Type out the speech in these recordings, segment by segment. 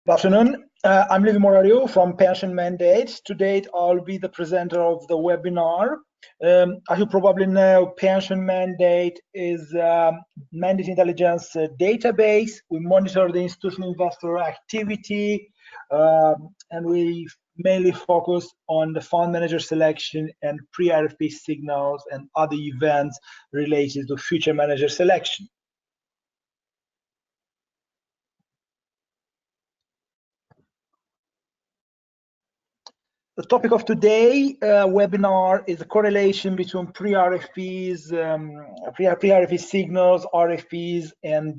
Good afternoon. I'm Livy Morario from PensionMandate. Today, I'll be the presenter of the webinar. As you probably know, PensionMandate is a mandate intelligence database. We monitor the institutional investor activity, and we mainly focus on the fund manager selection and pre-RFP signals and other events related to future manager selection. The topic of today webinar is the correlation between pre-RFPs, pre-RFP signals, RFPs, and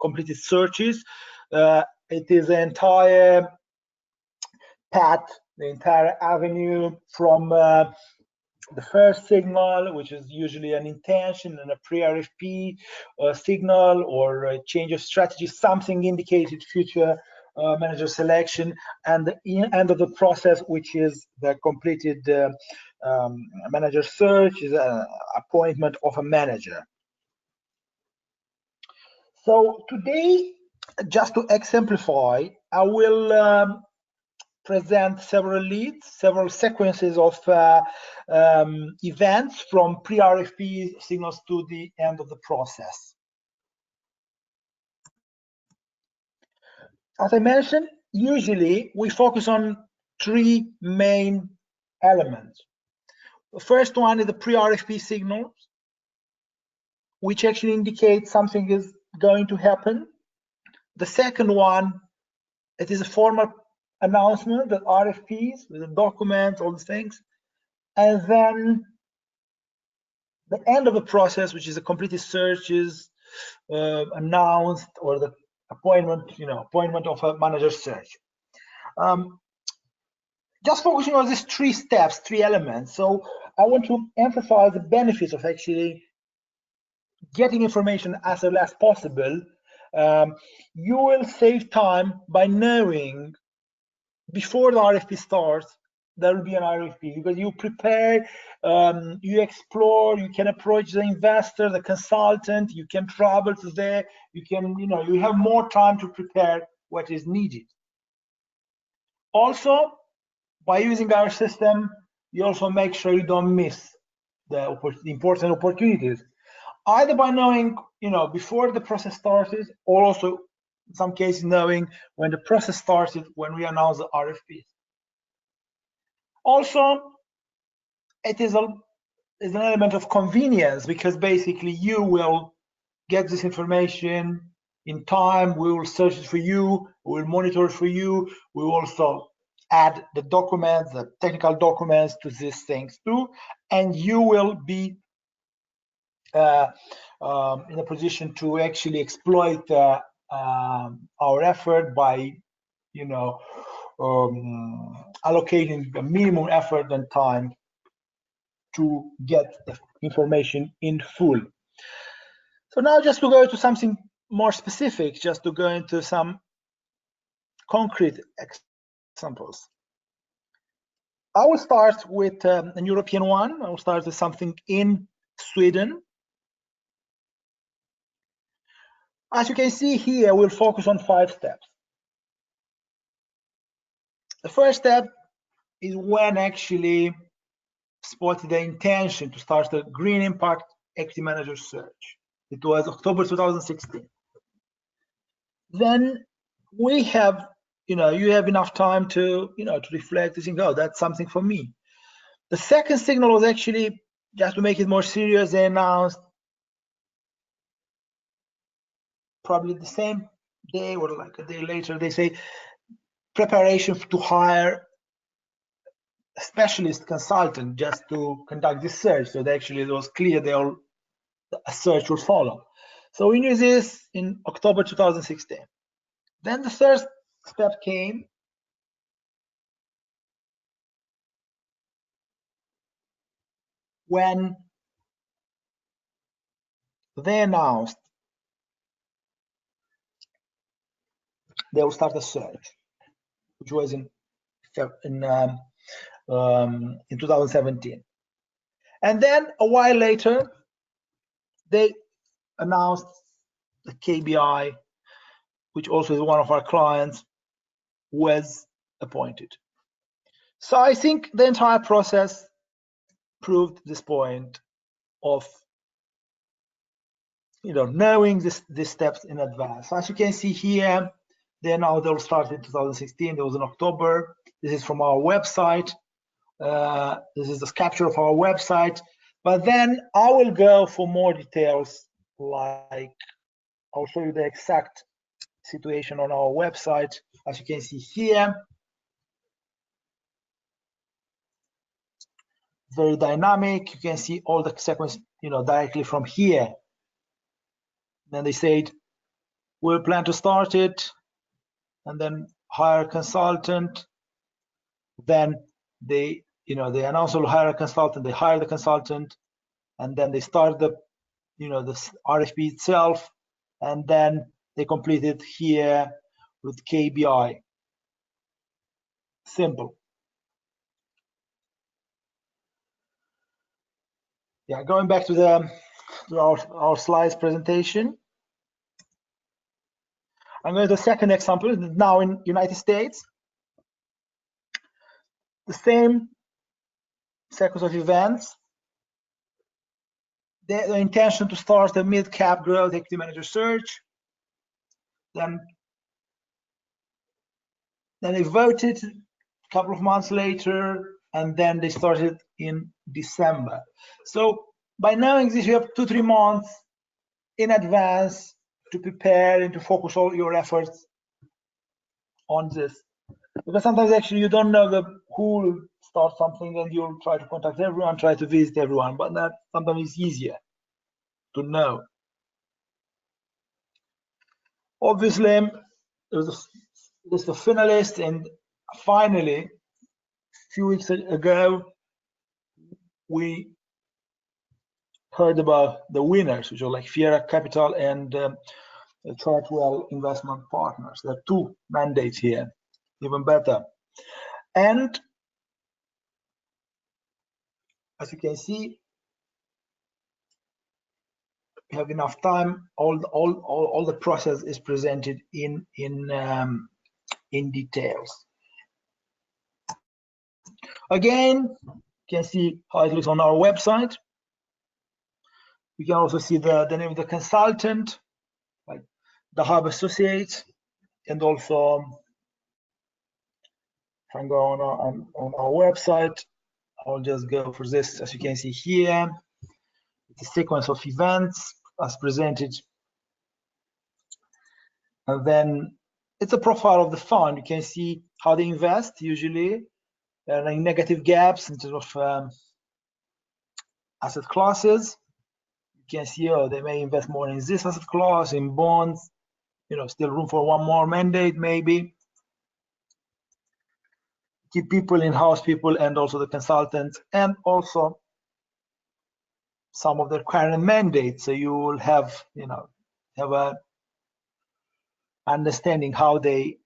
completed searches. It is the entire path, the entire avenue from the first signal, which is usually an intention and a pre-RFP signal or a change of strategy, something indicated future manager selection, and the end of the process, which is the completed manager search, is an appointment of a manager. So today, just to exemplify, I will present several leads, several sequences of events from pre-RFP signals to the end of the process. As I mentioned, usually we focus on three main elements. The first one is the pre-RFP signals, which actually indicates something is going to happen. The second one, it is a formal announcement that RFPs, with the documents, all the things. And then the end of the process, which is a completed search, is announced, or the appointment, appointment of a manager search. Just focusing on these three steps, three elements. So I want to emphasize the benefits of actually getting information as early as possible. You will save time by knowing before the RFP starts, there will be an RFP, because you prepare, you explore, you can approach the investor, the consultant, you can travel to there, you can, you have more time to prepare what is needed. Also, by using our system, you also make sure you don't miss the important opportunities, either by knowing, before the process started, or also in some cases knowing when the process started, when we announce the RFPs. Also, it is an element of convenience, because basically you will get this information in time, we will search it for you, we will monitor it for you, we will also add the documents, the technical documents to these things too, and you will be in a position to actually exploit our effort by, allocating a minimum effort and time to get the information in full. So now, just to go to something more specific, just to go into some concrete examples. I will start with an European one. I will start with something in Sweden. As you can see here, we'll focus on 5 steps. The first step is when actually spotted the intention to start the Green Impact Equity Manager search. It was October 2016. Then we have, you have enough time to, to reflect and think, oh, that's something for me. The second signal was actually, just to make it more serious, they announced probably the same day or like a day later, they say preparation to hire a specialist consultant just to conduct this search. So actually it was clear a search will follow. So we knew this in October 2016. Then the third step came when they announced they will start a search, which was in 2017. And then a while later, they announced the KBI, which also is one of our clients, was appointed. So I think the entire process proved this point of knowing these steps in advance. As you can see here, they'll start in 2016. There was in October. This is from our website. This is the capture of our website. But then I will go for more details, like I'll show you the exact situation on our website. As you can see here, very dynamic. You can see all the sequence, directly from here. Then they said, we'll plan to start it, and then hire a consultant. Then they announce will hire a consultant. They hire the consultant, and then they start the RFP itself, and then they complete it here with KBI. Simple. Yeah, going back to our slides presentation. I'm going to the second example. Now in United States, the same sequence of events. The intention to start a mid-cap growth equity manager search. Then they voted a couple of months later, and then they started in December. So by knowing this, you have 2-3 months in advance to prepare and to focus all your efforts on this. Because sometimes actually you don't know who will start something, and you'll try to contact everyone, try to visit everyone, but that sometimes it's easier to know. Obviously, there's the finalist, and finally, a few weeks ago, we heard about the winners, which are like Fiera Capital and Chartwell Investment Partners. There are 2 mandates here, even better. And as you can see, we have enough time. All the process is presented in details. Again, you can see how it looks on our website. You can also see the name of the consultant, like the Hub Associates, and also if I go on our website, I'll just go for this. As you can see here, it's a sequence of events as presented, and then it's a profile of the fund. You can see how they invest. Usually, there are negative gaps in terms of asset classes. You can see, they may invest more in this asset class, in bonds. Still room for one more mandate, maybe. Keep people in-house people, and also the consultants, and also some of their current mandates. So you will have a understanding how they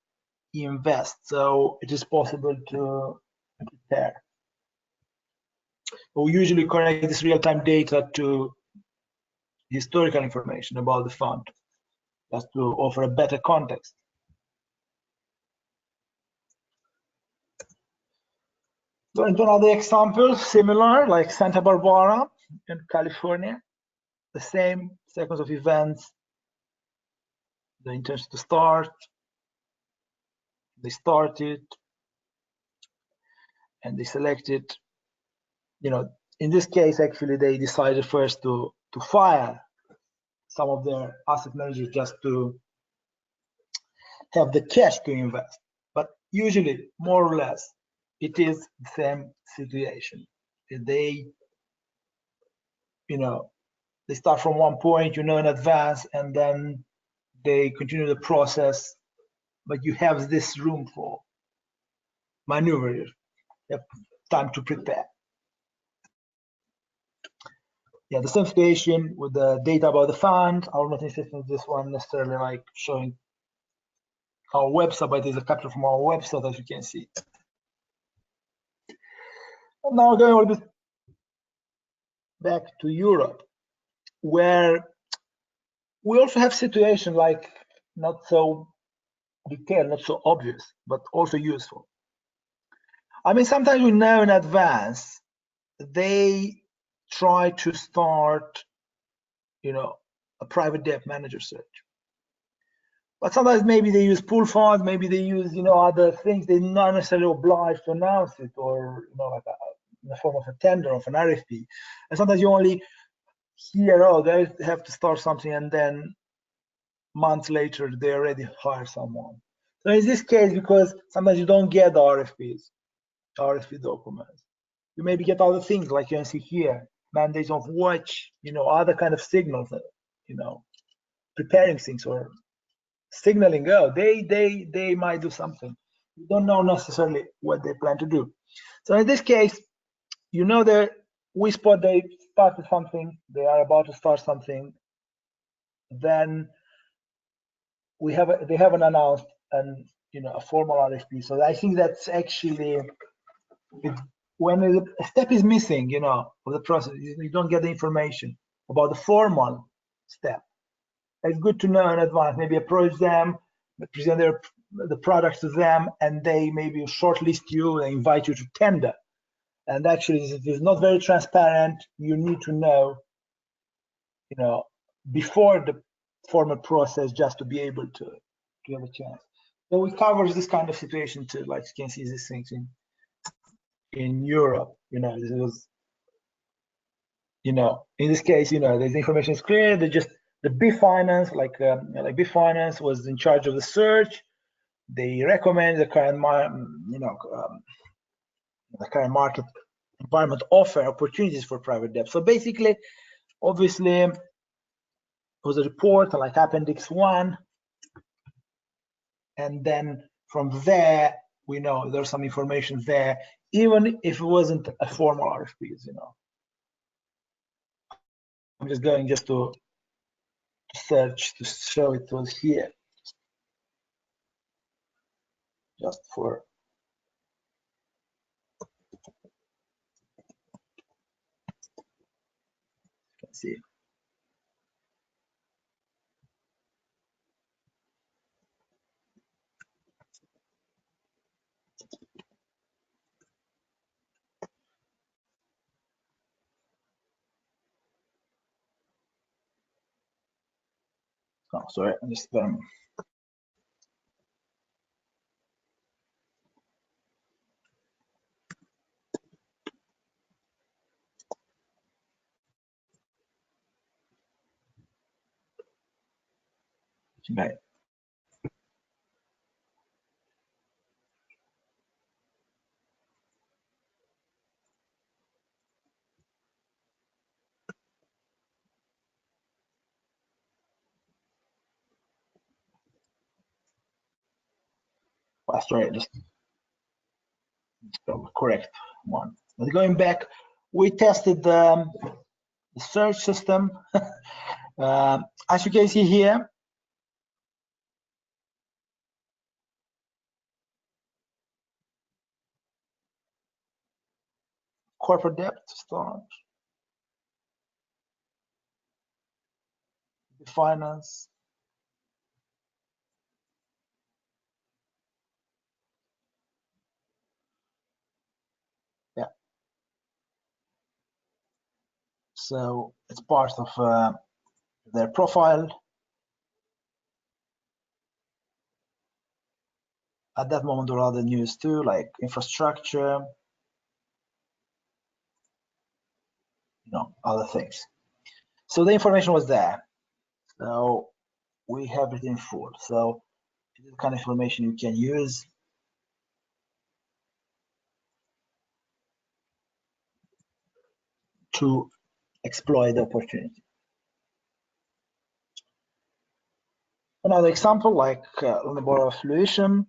invest. So it is possible to prepare. We usually connect this real-time data to historical information about the fund, just to offer a better context. Going to another example, similar, like Santa Barbara in California, the same sequence of events. The intention to start, they started, and they selected. In this case, actually, they decided first to fire some of their asset managers just to have the cash to invest. But usually, more or less, it is the same situation. They start from one point, in advance, and then they continue the process, but you have this room for maneuver. You have time to prepare. Yeah, the same situation with the data about the fund. I will not insist on this one necessarily, like showing our website, but there's a capture from our website, as you can see. And now going a little bit back to Europe, where we also have situation like not so detailed, not so obvious, but also useful. I mean, sometimes we know in advance they try to start, a private debt manager search. But sometimes maybe they use pool funds, maybe they use, other things. They're not necessarily obliged to announce it, or, like in the form of a tender, of an RFP. And sometimes you only hear, oh, they have to start something, and then months later, they already hire someone. So in this case, because sometimes you don't get the RFP documents, you maybe get other things, like you can see here, mandates of watch, other kind of signals, preparing things or signaling, oh, they might do something. You don't know necessarily what they plan to do. So in this case, that we spot they started something, they are about to start something, then they haven't announced a formal RFP. So I think that's actually when a step is missing, of the process, you don't get the information about the formal step. It's good to know in advance. Maybe approach them, present the products to them, and they maybe shortlist you and invite you to tender. And actually, if it's not very transparent, you need to know, before the formal process, just to be able to have a chance. So it covers this kind of situation too. Like you can see these things in Europe. This was, in this case, the information is clear. They just the B Finance, like B Finance was in charge of the search. They recommend the current, the current market environment offer opportunities for private debt. So basically, obviously, it was a report like Appendix 1, and then from there we know there's some information there, even if it wasn't a formal RFPs. I'm just going to search to show it was here, just for let's see. Oh, sorry, I'm just okay. Sorry, just the correct one. But going back, we tested the search system. As you can see here, corporate debt start, finance, yeah. So it's part of their profile. At that moment, there are other news too, like infrastructure, other things. So the information was there. So we have it in full. So this is the kind of information you can use to exploit the opportunity. Another example, like on the board of Lewisham,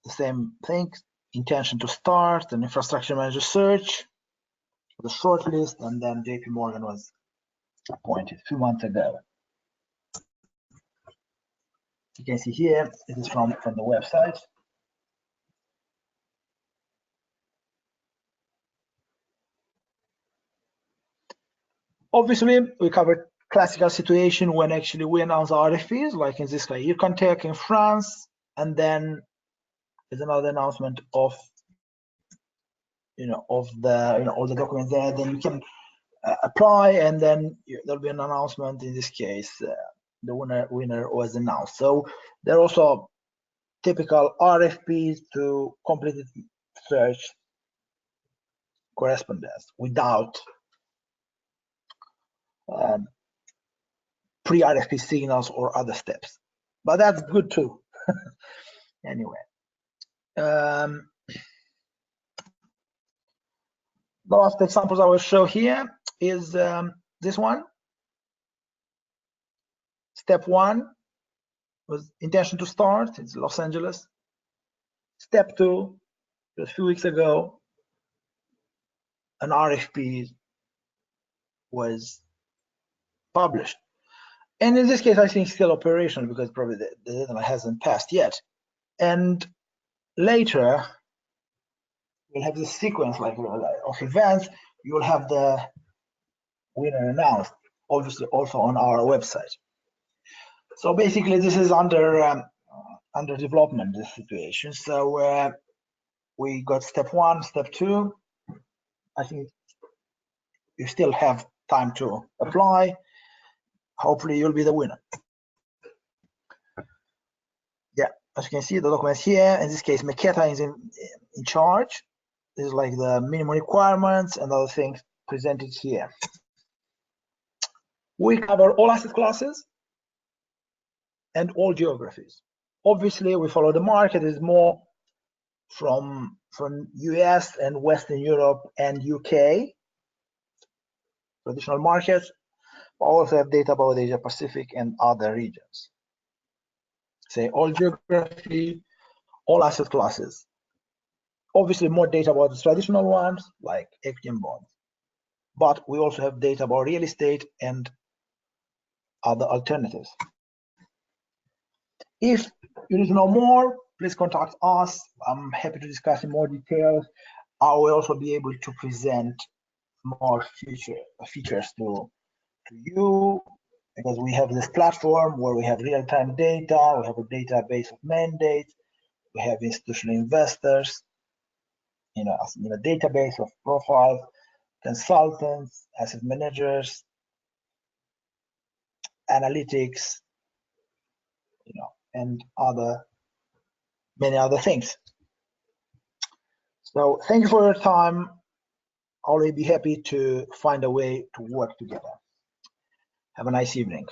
the same thing, intention to start an infrastructure manager search, the shortlist, and then JP Morgan was appointed 2 months ago. You can see here, this is from the website. Obviously, we covered classical situation when actually we announce RFPs, like in this case, Econtact in France, and then there's another announcement of all the documents there. Then you can apply, and then there'll be an announcement. In this case, the winner was announced. So there are also typical RFPs to completed search correspondence without pre-RFP signals or other steps, but that's good too. Anyway, the last examples I will show here is this one. Step 1 was intention to start. It's Los Angeles. Step 2, just a few weeks ago, an RFP was published. And in this case, I think still operational because probably the deadline hasn't passed yet. And later, we'll have this sequence of events. You will have the winner announced, obviously also on our website. So basically, this is under development, this situation. So we got step 1, step 2. I think you still have time to apply. Hopefully, you'll be the winner. Yeah, as you can see, the documents here. In this case, Maketa is in charge. This is like the minimum requirements and other things presented here. We cover all asset classes and all geographies. Obviously, we follow the market. Is more from US and Western Europe and UK, traditional markets, but also have data about Asia Pacific and other regions. Say all geography, all asset classes. Obviously, more data about the traditional ones like equity and bonds, but we also have data about real estate and other alternatives. If you need to know more, please contact us. I'm happy to discuss in more details. I will also be able to present more features to you, because we have this platform where we have real-time data, we have a database of mandates, we have institutional investors, a database of profiles, consultants, asset managers, analytics, and many other things. So thank you for your time. I'll be happy to find a way to work together. Have a nice evening.